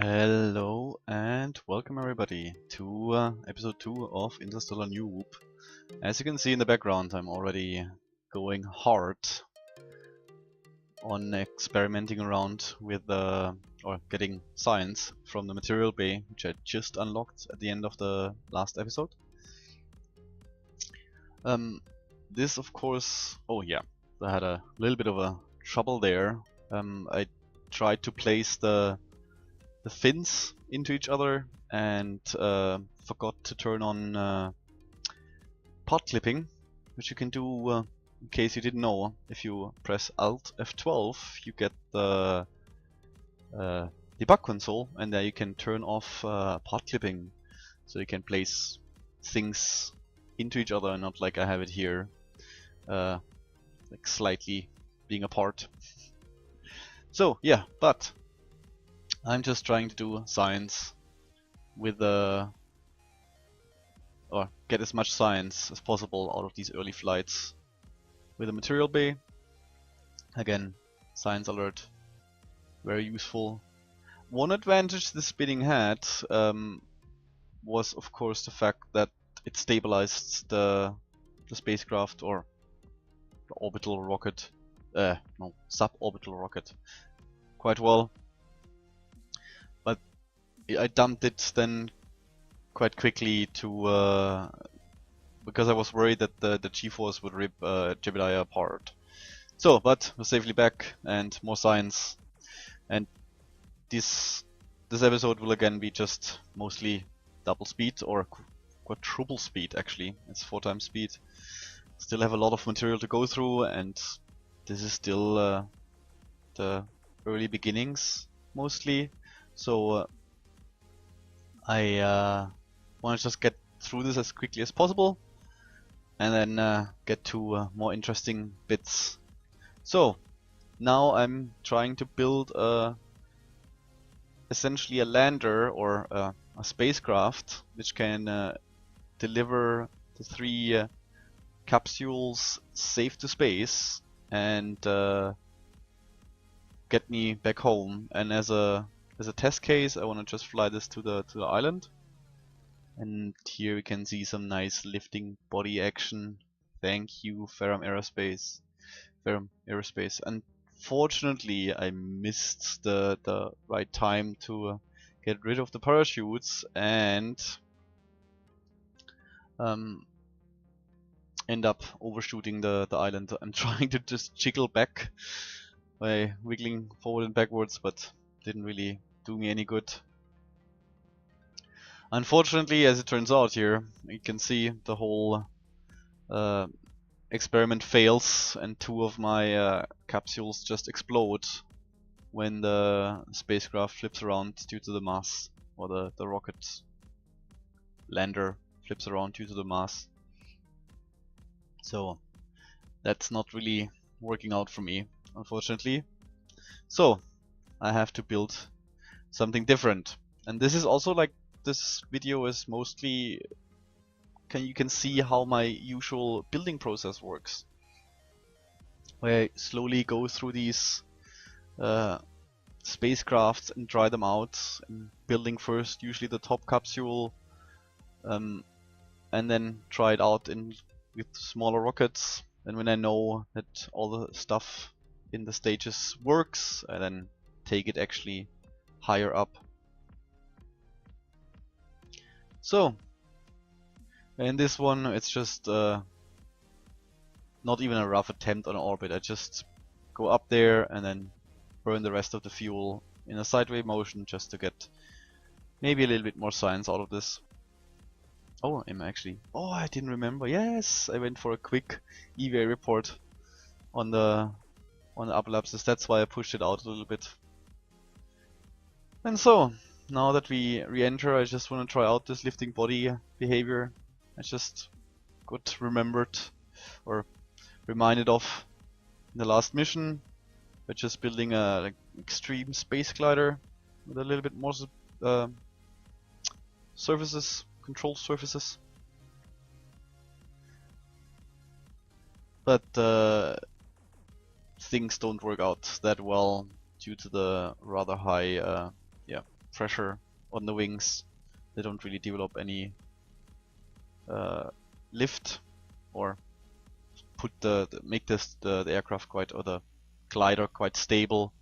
Hello and welcome everybody to episode 2 of Interstellar Noob. As you can see in the background, I'm already going hard on experimenting around with or getting science from the material bay, which I just unlocked at the end of the last episode. This of course, oh yeah, I had a little bit of a trouble there. I tried to place the fins into each other and forgot to turn on part clipping, which you can do in case you didn't know. If you press Alt F12 you get the debug console, and there you can turn off part clipping, so you can place things into each other and not like I have it here, like slightly being apart. So yeah, but I'm just trying to do science with or get as much science as possible out of these early flights with a material bay. Again, science alert, very useful. One advantage this spinning had was of course the fact that it stabilized the spacecraft, or the orbital rocket, no, suborbital rocket, quite well. But I dumped it then quite quickly to because I was worried that the G-force would rip Jebediah apart. So, but we're safely back and more science, and this episode will again be just mostly double speed, or quadruple speed actually. It's 4 times speed. Still have a lot of material to go through, and this is still the early beginnings mostly. So I want to just get through this as quickly as possible, and then get to more interesting bits. So now I'm trying to build essentially a lander, or a spacecraft which can deliver the 3 capsules safe to space and get me back home. And as a test case, I want to just fly this to the island. And here we can see some nice lifting body action. Thank you, Ferrum Aerospace. Unfortunately, I missed the right time to get rid of the parachutes and end up overshooting the island. I'm trying to just jiggle back by wiggling forward and backwards, but didn't really do me any good. Unfortunately, as it turns out here, you can see the whole experiment fails, and 2 of my capsules just explode when the spacecraft flips around due to the mass, or the rocket lander flips around due to the mass. So that's not really working out for me, unfortunately. So I have to build something different, and this is also like, this video is mostly, you can see how my usual building process works, where I slowly go through these spacecrafts and try them out, and building first usually the top capsule, and then try it out with smaller rockets. And when I know that all the stuff in the stages works, I then take it actually higher up. So in this one, it's just not even a rough attempt on orbit. I just go up there and then burn the rest of the fuel in a sideways motion, just to get maybe a little bit more science out of this. Oh, I didn't remember. Yes, I went for a quick EVA report on the apoapsis. That's why I pushed it out a little bit. And so now that we re-enter, I just want to try out this lifting body behavior. I just got remembered, or reminded of, in the last mission, by just building a extreme space glider with a little bit more surfaces, control surfaces. But things don't work out that well due to the rather high pressure on the wings. They don't really develop any lift or put make the aircraft quite, or the glider quite stable.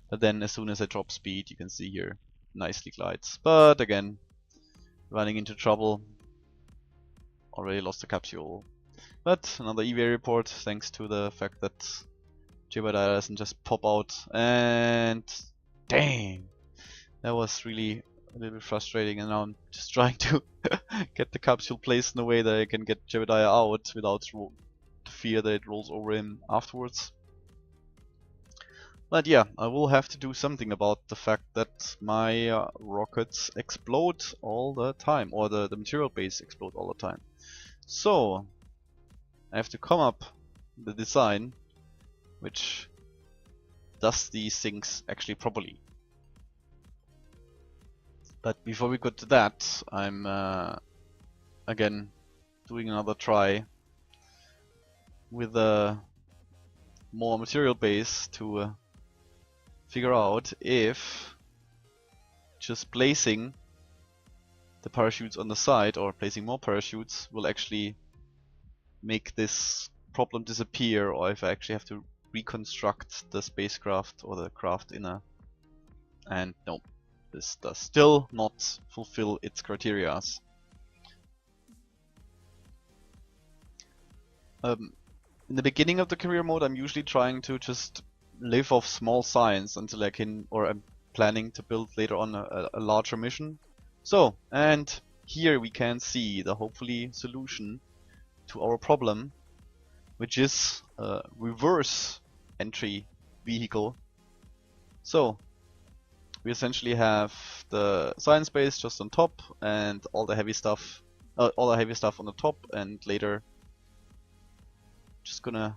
But then as soon as I drop speed, you can see here nicely glides. But again, running into trouble. Already lost the capsule. But another EVA report, thanks to the fact that Jebediah doesn't just pop out. And dang, that was really a little bit frustrating. And now I'm just trying to get the capsule placed in a way that I can get Jebediah out without the fear that it rolls over him afterwards. But yeah, I will have to do something about the fact that my rockets explode all the time, or the material base explode all the time. So I have to come up with the design which does these things actually properly. But before we go to that, I'm again doing another try with a more material base to figure out if just placing the parachutes on the side, or placing more parachutes, will actually make this problem disappear, or if I actually have to reconstruct the spacecraft or the craft inner. And no, this does still not fulfill its criteria. In the beginning of the career mode, I'm usually trying to just live off small science until I can, or I'm planning to build later on a larger mission. So, and here we can see the hopefully solution to our problem, which is a reverse entry vehicle. So we essentially have the science base just on top, and all the heavy stuff on the top, and later just gonna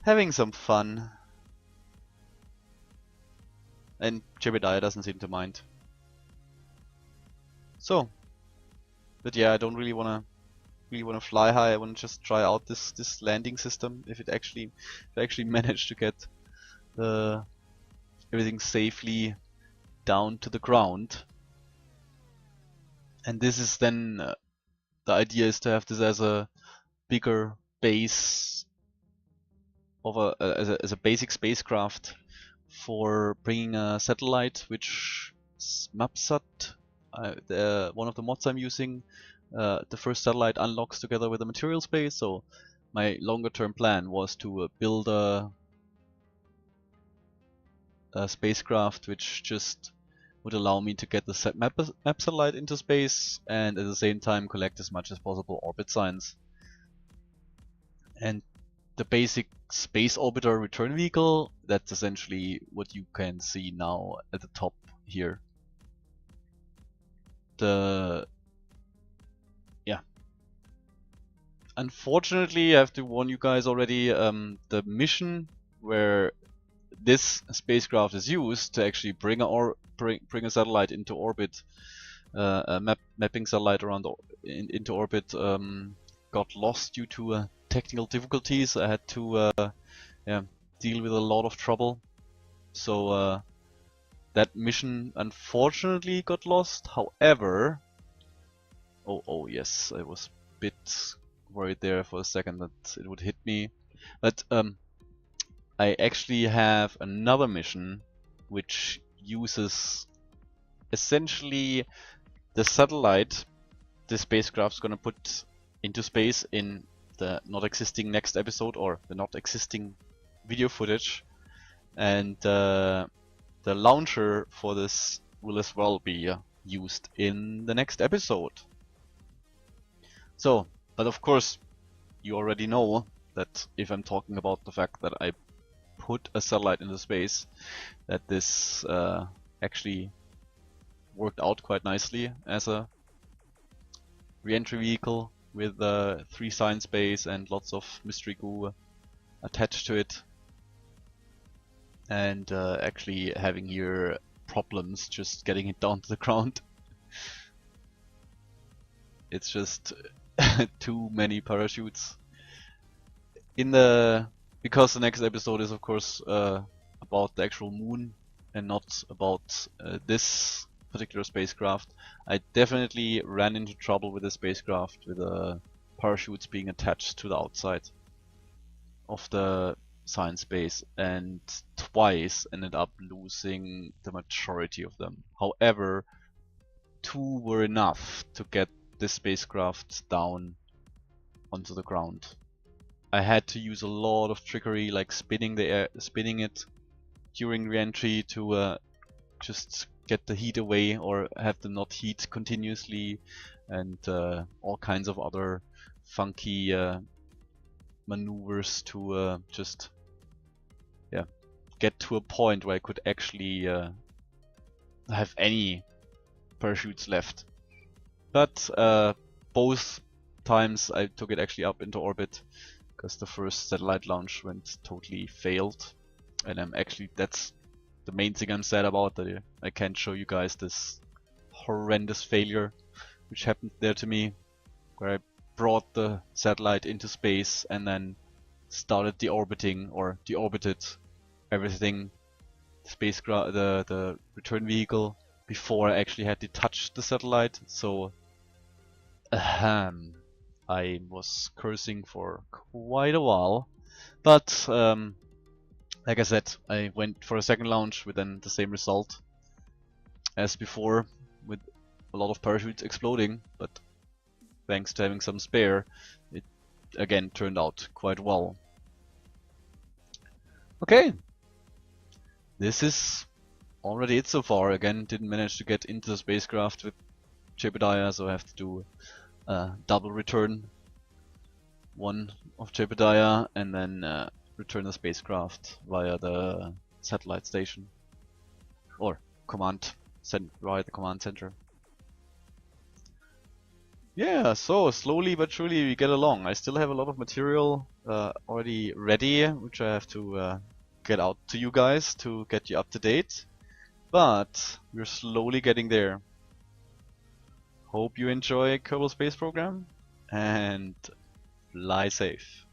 having some fun. And Jebediah doesn't seem to mind. So, but yeah, I don't really wanna fly high. I wanna just try out this landing system. If I actually manage to get everything safely down to the ground. And this is then the idea is to have this as a bigger base of as a basic spacecraft for bringing a satellite, which is Mapsat, one of the mods I'm using. The first satellite unlocks together with the material space, so my longer term plan was to build a spacecraft which just would allow me to get the map satellite into space, and at the same time collect as much as possible orbit science. And the basic space orbiter return vehicle, that's essentially what you can see now at the top here. Unfortunately, I have to warn you guys already, the mission where this spacecraft is used to actually bring a satellite into orbit, mapping satellite around into orbit, got lost due to technical difficulties. I had to deal with a lot of trouble. So that mission unfortunately got lost. However, oh yes, I was a bit worried there for a second that it would hit me. But I actually have another mission which uses essentially the satellite the spacecraft's gonna put into space in the not existing next episode, or the not existing video footage, and the launcher for this will as well be used in the next episode. So, but of course you already know that if I'm talking about the fact that I put a satellite into space, that this actually worked out quite nicely as a re-entry vehicle with 3 science base and lots of mystery goo attached to it, and actually having here problems just getting it down to the ground. It's just too many parachutes. Because the next episode is of course a about the actual moon and not about this particular spacecraft. I definitely ran into trouble with the spacecraft with parachutes being attached to the outside of the science base, and twice ended up losing the majority of them. However, 2 were enough to get this spacecraft down onto the ground. I had to use a lot of trickery, like spinning it during re-entry to just get the heat away or have them not heat continuously, and all kinds of other funky maneuvers to just get to a point where I could actually have any parachutes left. But both times I took it actually up into orbit, because the first satellite launch went totally failed, and that's the main thing I'm sad about, that I can't show you guys this horrendous failure which happened there to me, where I brought the satellite into space and then started deorbited everything, the return vehicle, before I actually had detached the satellite. So I was cursing for quite a while, but like I said, I went for a second launch with then the same result as before, with a lot of parachutes exploding, but thanks to having some spare, it again turned out quite well. Okay, this is already it so far. Again, didn't manage to get into the spacecraft with Jebediah, so I have to do a double return. One of Jebediah and then return the spacecraft via the satellite station, or via the command center. Yeah, so slowly but surely we get along. I still have a lot of material already ready, which I have to get out to you guys to get you up to date, but we're slowly getting there. Hope you enjoy Kerbal Space Program, and fly safe.